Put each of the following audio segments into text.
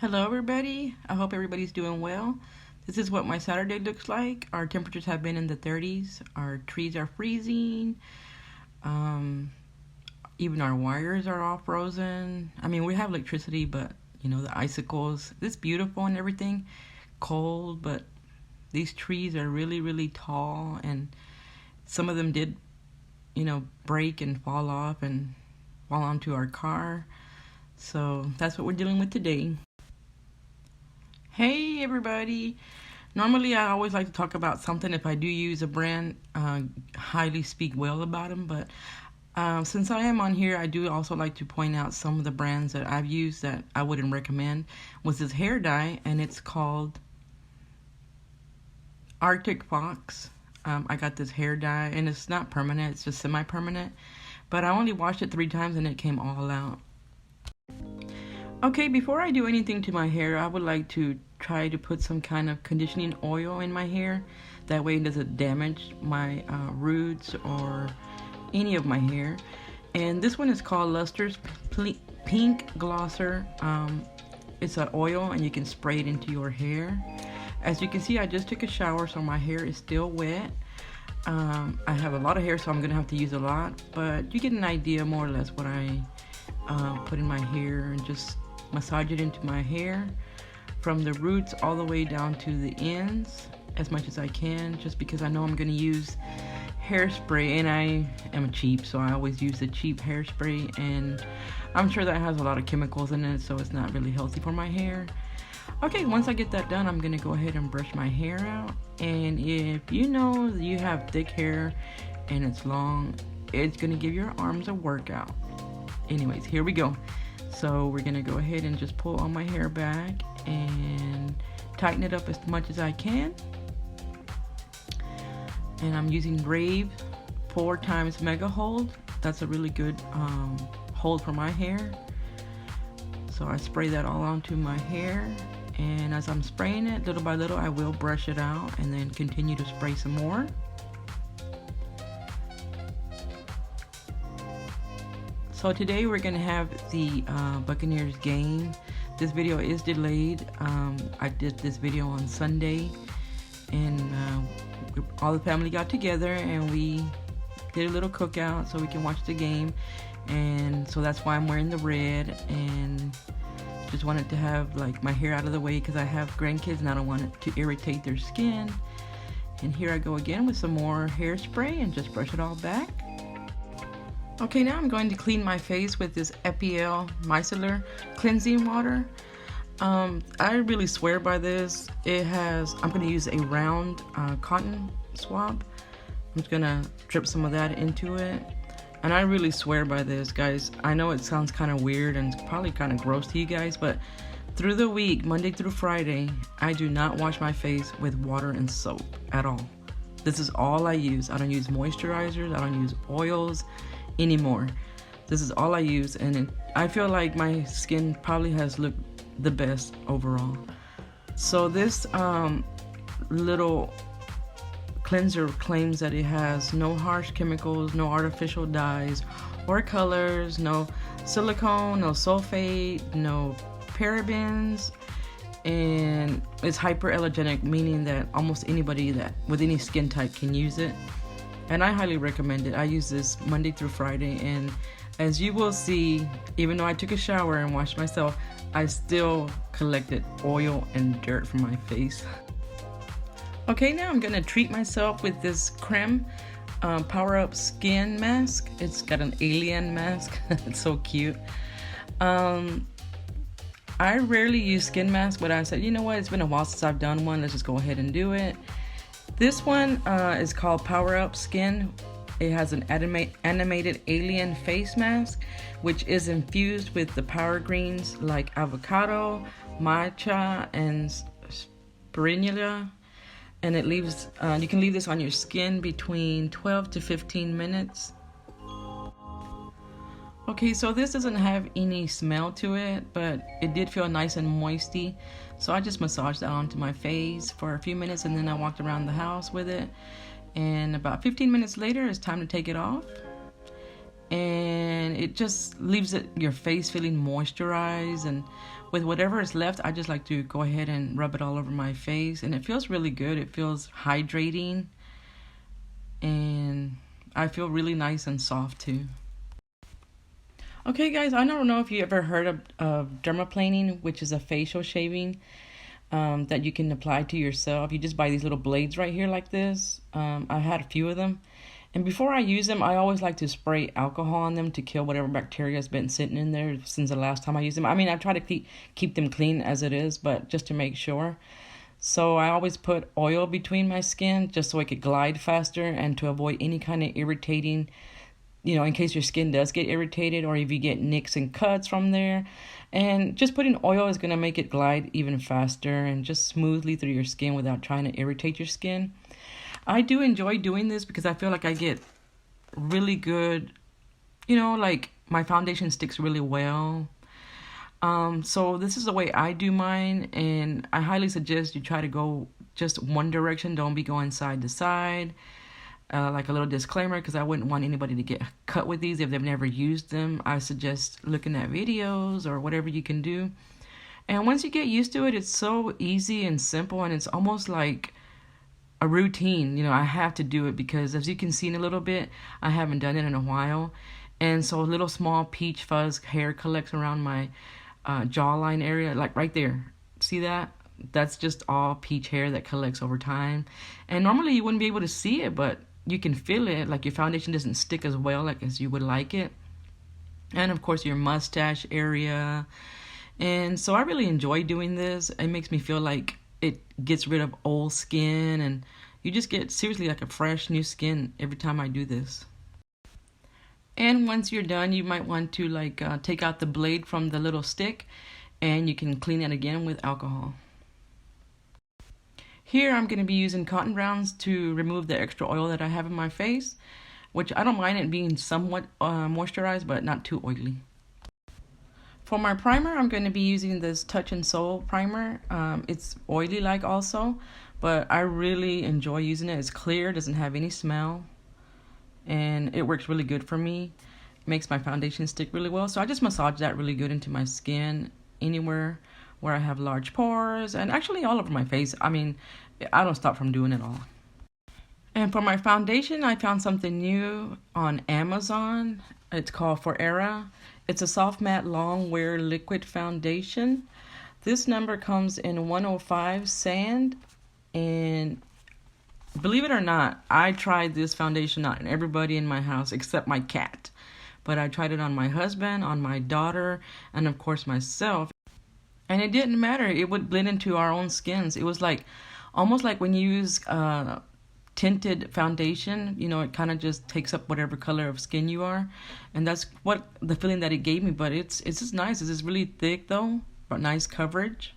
Hello everybody, I hope everybody's doing well. This is what my Saturday looks like. Our temperatures have been in the 30s. Our trees are freezing. Even our wires are all frozen. I mean, we have electricity, but you know, the icicles. It's beautiful and everything. Cold, but these trees are really tall, and some of them did, break and fall off and fall onto our car. So that's what we're dealing with today. Hey everybody! Normally I always like to talk about something if I do use a brand, highly speak well about them, but since I am on here, I do also like to point out some of the brands that I've used that I wouldn't recommend. Was this hair dye, and it's called Arctic Fox. I got this hair dye, and it's not permanent, it's just semi-permanent, but I only washed it 3 times and it came all out. Okay, before I do anything to my hair, I would like to try to put some kind of conditioning oil in my hair. That way it doesn't damage my roots or any of my hair. And this one is called Luster's Pink Glosser. It's an oil and you can spray it into your hair. As you can see, I just took a shower, so my hair is still wet. I have a lot of hair, so I'm going to have to use a lot. But you get an idea more or less what I put in my hair, and just massage it into my hair from the roots all the way down to the ends as much as I can, just because I know I'm going to use hairspray, and I am cheap, so I always use the cheap hairspray, and I'm sure that has a lot of chemicals in it, so it's not really healthy for my hair. Okay, once I get that done, I'm going to go ahead and brush my hair out. And if you know you have thick hair and it's long, it's going to give your arms a workout. Anyways, here we go. So we're going to go ahead and just pull all my hair back and tighten it up as much as I can. And I'm using Rave 4x Mega Hold. That's a really good hold for my hair. So I spray that all onto my hair, and as I'm spraying it little by little, I will brush it out and then continue to spray some more. So today we're going to have the Buccaneers game. This video is delayed. I did this video on Sunday, and all the family got together and we did a little cookout so we can watch the game. And so that's why I'm wearing the red, and just wanted to have like my hair out of the way because I have grandkids and I don't want it to irritate their skin. And here I go again with some more hairspray and just brush it all back. Okay, now I'm going to clean my face with this EpiL micellar cleansing water. I really swear by this. I'm going to use a round cotton swab. I'm just going to drip some of that into it. And I really swear by this, guys. I know it sounds kind of weird and it's probably kind of gross to you guys, but through the week, Monday through Friday, I do not wash my face with water and soap at all. This is all I use. I don't use moisturizers. I don't use oils anymore. This is all I use, and I feel like my skin probably has looked the best overall. So this little cleanser claims that it has no harsh chemicals, no artificial dyes or colors, no silicone, no sulfate, no parabens, and it's hyperallergenic, meaning that almost anybody that with any skin type can use it. And I highly recommend it. I use this Monday through Friday, and as you will see, even though I took a shower and washed myself, I still collected oil and dirt from my face. Okay, now I'm gonna treat myself with this Grwm Power Up Skin Mask. It's got an alien mask. It's so cute. I rarely use skin masks, but I said, you know what, it's been a while since I've done one. Let's just go ahead and do it. This one is called Power Up Skin. It has an animated alien face mask, which is infused with the power greens like avocado, matcha, and spirulina. And it leaves, you can leave this on your skin between 12 to 15 minutes. Okay, so this doesn't have any smell to it, but it did feel nice and moisty. So I just massaged that onto my face for a few minutes, and then I walked around the house with it. And about 15 minutes later, it's time to take it off. And it just leaves your face feeling moisturized. And with whatever is left, I just like to go ahead and rub it all over my face, and it feels really good. It feels hydrating, and I feel really nice and soft too. Okay guys, I don't know if you ever heard of dermaplaning, which is a facial shaving that you can apply to yourself. You just buy these little blades right here like this. I had a few of them. And before I use them, I always like to spray alcohol on them to kill whatever bacteria has been sitting in there since the last time I used them. I mean, I try to keep them clean as it is, but just to make sure. So I always put oil between my skin just so it could glide faster and to avoid any kind of irritating, you know, in case your skin does get irritated or if you get nicks and cuts from there. And just putting oil is going to make it glide even faster and just smoothly through your skin without trying to irritate your skin. I do enjoy doing this because I feel like I get really good, you know, like my foundation sticks really well. So this is the way I do mine, and I highly suggest you try to go just one direction. Don't be going side to side. Like a little disclaimer, because I wouldn't want anybody to get cut with these if they've never used them. I suggest looking at videos or whatever you can do. And once you get used to it, it's so easy and simple, and it's almost like a routine. You know, I have to do it because, as you can see in a little bit, I haven't done it in a while. And so a little small peach fuzz hair collects around my jawline area, like right there. See that? That's just all peach hair that collects over time. And normally you wouldn't be able to see it, but you can feel it, like your foundation doesn't stick as well like as you would like it. And of course your mustache area. And so I really enjoy doing this. It makes me feel like it gets rid of old skin, and you just get seriously like a fresh new skin every time I do this. And once you're done, you might want to like take out the blade from the little stick, and you can clean it again with alcohol. Here I'm going to be using cotton rounds to remove the extra oil that I have in my face, which I don't mind it being somewhat moisturized, but not too oily. For my primer, I'm going to be using this Touch and Soul primer. It's oily like also, but I really enjoy using it. It's clear, doesn't have any smell, and it works really good for me. It makes my foundation stick really well. So I just massage that really good into my skin, anywhere where I have large pores, and actually all over my face. I mean, I don't stop from doing it all. And for my foundation, I found something new on Amazon. It's called Forever. It's a soft matte long wear liquid foundation. This number comes in 105 sand, and believe it or not, I tried this foundation on everybody in my house except my cat. But I tried it on my husband, on my daughter, and of course myself. And it didn't matter. It would blend into our own skins. It was like almost like when you use tinted foundation, you know, it kind of just takes up whatever color of skin you are, and that's what the feeling that it gave me. But it's just nice. It's just really thick though, but nice coverage.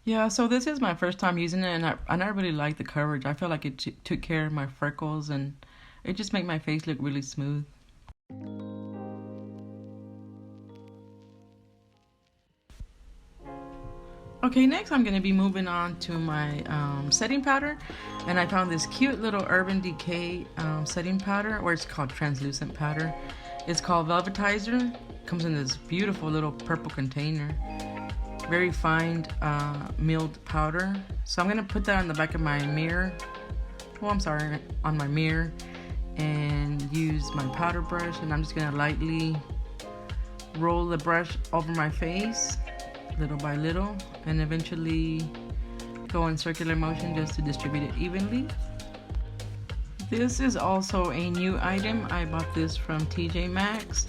Yeah, so this is my first time using it, and I really like the coverage. I feel like it took care of my freckles, and it just made my face look really smooth. Okay, next I'm going to be moving on to my setting powder, and I found this cute little Urban Decay setting powder, or it's called translucent powder. It's called Velvetizer. Comes in this beautiful little purple container. Very fine milled powder. So I'm going to put that on the back of my mirror. Oh, I'm sorry, on my mirror, and use my powder brush, and I'm just going to lightly roll the brush over my face, little by little, and eventually go in circular motion just to distribute it evenly. This is also a new item. I bought this from TJ Maxx,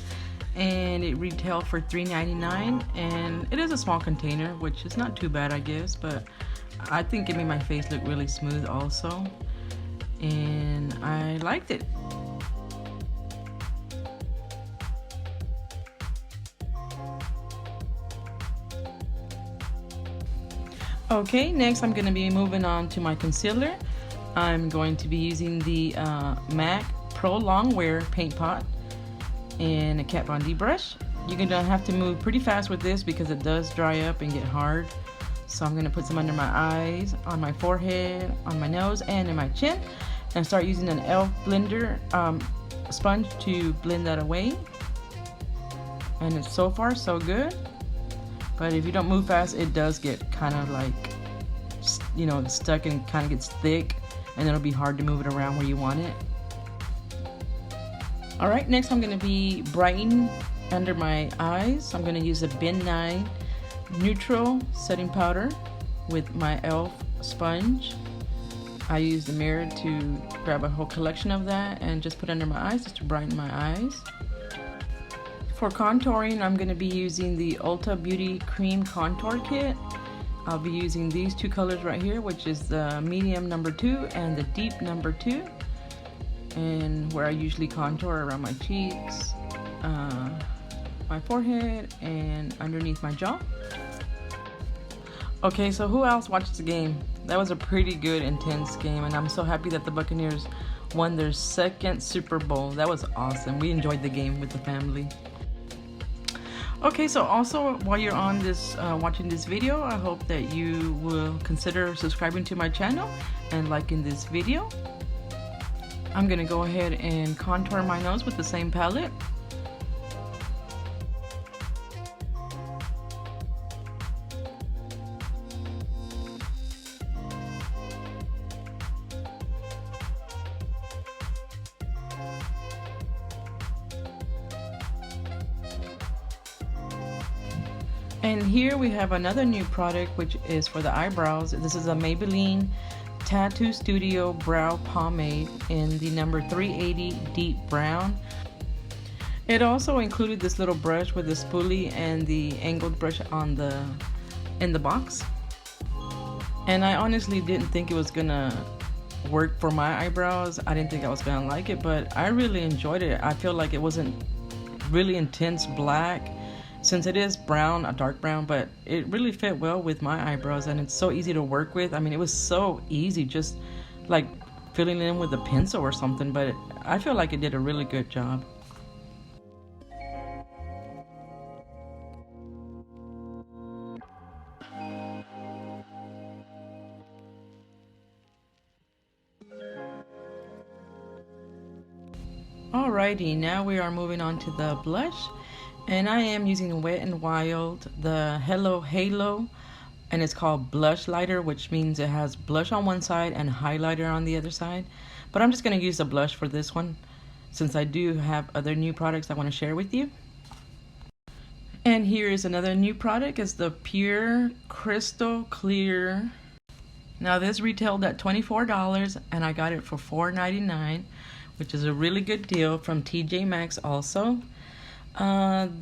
and it retailed for $3.99, and it is a small container, which is not too bad, I guess, but I think it made my face look really smooth also, and I liked it. Okay, next I'm going to be moving on to my concealer. I'm going to be using the MAC Pro Long Wear Paint Pot and a Kat Von D brush. You're going to have to move pretty fast with this because it does dry up and get hard. So I'm going to put some under my eyes, on my forehead, on my nose, and in my chin, and start using an e.l.f. blender sponge to blend that away. And it's so far so good. But if you don't move fast, it does get kind of like, you know, stuck and kind of gets thick, and it'll be hard to move it around where you want it. Alright, next I'm going to be brightening under my eyes. I'm going to use a Bin 9 neutral setting powder with my e.l.f. sponge. I use the mirror to grab a whole collection of that and just put under my eyes just to brighten my eyes. For contouring, I'm going to be using the Ulta Beauty Cream Contour Kit. I'll be using these two colors right here, which is the medium number 2 and the deep number 2. And where I usually contour around my cheeks, my forehead, and underneath my jaw. Okay, so who else watched the game? That was a pretty good, intense game, and I'm so happy that the Buccaneers won their second Super Bowl. That was awesome. We enjoyed the game with the family. Okay, so also while you're on this watching this video, I hope that you will consider subscribing to my channel and liking this video. I'm gonna go ahead and contour my nose with the same palette. And here we have another new product, which is for the eyebrows. This is a Maybelline Tattoo Studio Brow Pomade in the number 380 Deep Brown. It also included this little brush with the spoolie and the angled brush on in the box. And I honestly didn't think it was gonna work for my eyebrows. I didn't think I was gonna like it, but I really enjoyed it. I feel like it wasn't really intense black, since it is brown, a dark brown, but it really fit well with my eyebrows, and it's so easy to work with. I mean, it was so easy, just like filling it in with a pencil or something, but I feel like it did a really good job. Alrighty, now we are moving on to the blush. And I am using Wet n Wild, the Hello Halo, and it's called Blush Lighter, which means it has blush on one side and highlighter on the other side. But I'm just going to use the blush for this one, since I do have other new products I want to share with you. And here is another new product. It's the Pure Crystal Clear. Now this retailed at $24, and I got it for $4.99, which is a really good deal from TJ Maxx also.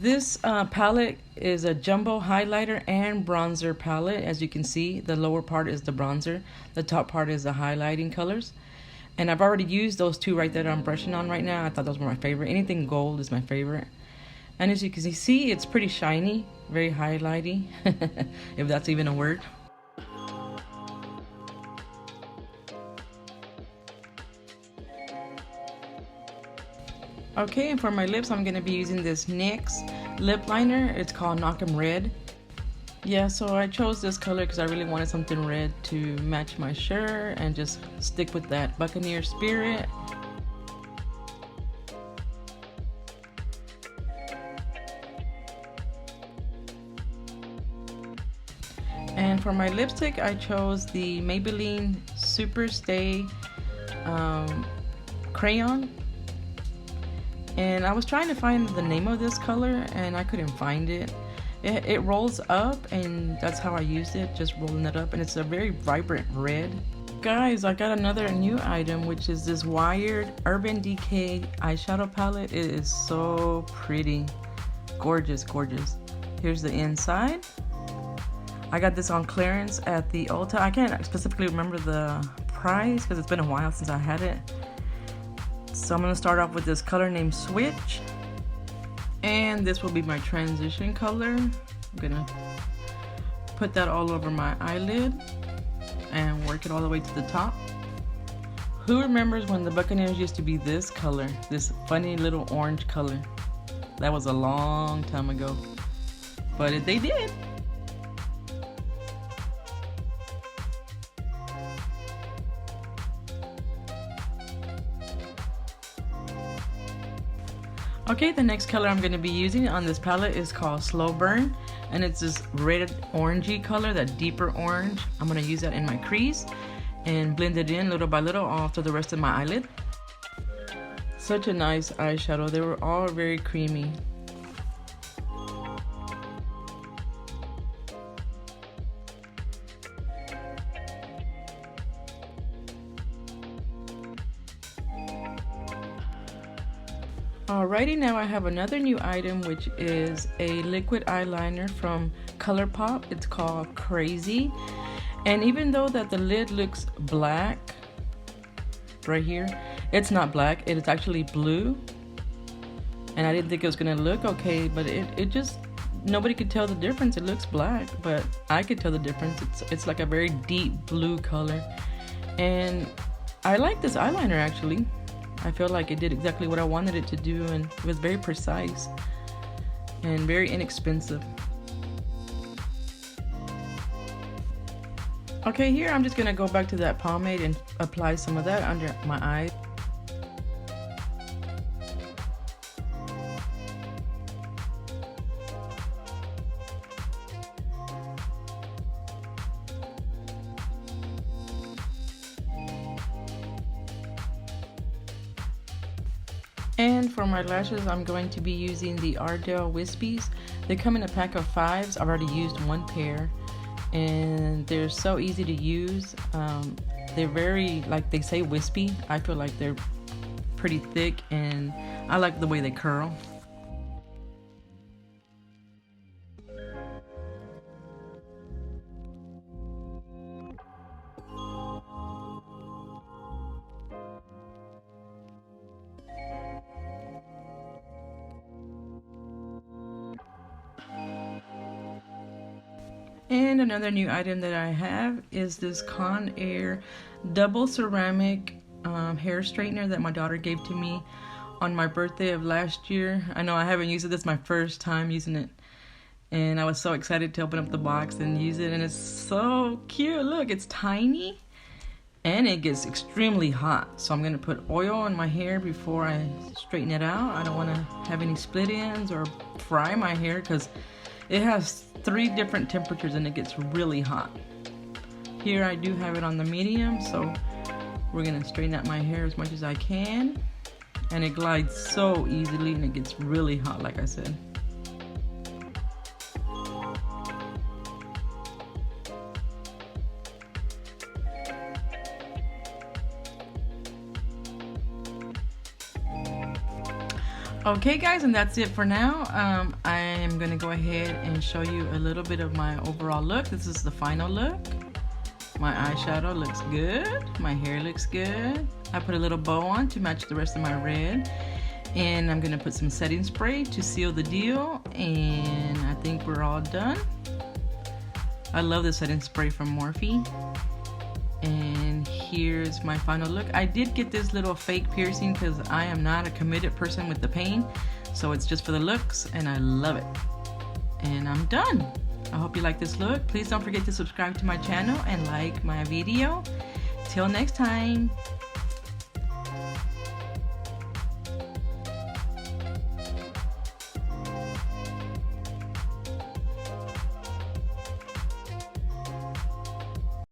This palette is a jumbo highlighter and bronzer palette. As you can see, the lower part is the bronzer, the top part is the highlighting colors. And I've already used those two right there that I'm brushing on right now. I thought those were my favorite. Anything gold is my favorite. And as you can see, it's pretty shiny, very highlighty, if that's even a word. Okay, and for my lips, I'm going to be using this NYX lip liner. It's called Knock 'em Red. Yeah, so I chose this color because I really wanted something red to match my shirt and just stick with that Buccaneer spirit. And for my lipstick, I chose the Maybelline Super Stay Crayon. And I was trying to find the name of this color and I couldn't find it. It rolls up, and that's how I used it, just rolling it up, and it's a very vibrant red. Guys, I got another new item, which is this Wired Urban Decay eyeshadow palette. It is so pretty. Gorgeous, gorgeous. Here's the inside. I got this on clearance at the Ulta. I can't specifically remember the price because it's been a while since I had it. So I'm going to start off with this color named Switch. And this will be my transition color. I'm going to put that all over my eyelid and work it all the way to the top. Who remembers when the Buccaneers used to be this color? This funny little orange color. That was a long time ago. But they did. Okay, the next color I'm going to be using on this palette is called Slow Burn. and it's this red orangey color, that deeper orange. I'm gonna use that in my crease and blend it in little by little all through the rest of my eyelid. Such a nice eyeshadow. They were all very creamy. Alrighty, now I have another new item, which is a liquid eyeliner from ColourPop. It's called Crazy. And even though that the lid looks black right here, it's not black, it is actually blue. And I didn't think it was gonna look okay, but it just, nobody could tell the difference. It looks black, but I could tell the difference. It's like a very deep blue color. And I like this eyeliner actually. I feel like it did exactly what I wanted it to do, and it was very precise and very inexpensive. Okay, here I'm just gonna go back to that pomade and apply some of that under my eye. And for my lashes, I'm going to be using the Ardell Wispies. They come in a pack of 5s. I've already used 1 pair, and they're so easy to use. They're very, like they say, wispy. I feel like they're pretty thick, and I like the way they curl. And another new item that I have is this Conair double ceramic hair straightener that my daughter gave to me on my birthday of last year. I know I haven't used it. This is my first time using it, and I was so excited to open up the box and use it, and it's so cute. Look, it's tiny and it gets extremely hot, so I'm gonna put oil on my hair before I straighten it out. I don't want to have any split ends or fry my hair because it has 3 different temperatures and it gets really hot. Here I do have it on the medium, so we're gonna straighten out my hair as much as I can, and it glides so easily and it gets really hot, like I said. Okay guys, and that's it for now. I am gonna go ahead and show you a little bit of my overall look. This is the final look. My eyeshadow looks good. My hair looks good. I put a little bow on to match the rest of my red. And I'm gonna put some setting spray to seal the deal. And I think we're all done. I love the setting spray from Morphe. And here's my final look. I did get this little fake piercing because I am not a committed person with the pain, so it's just for the looks, and I love it. And I'm done. I hope you like this look. Please don't forget to subscribe to my channel and like my video. Till next time.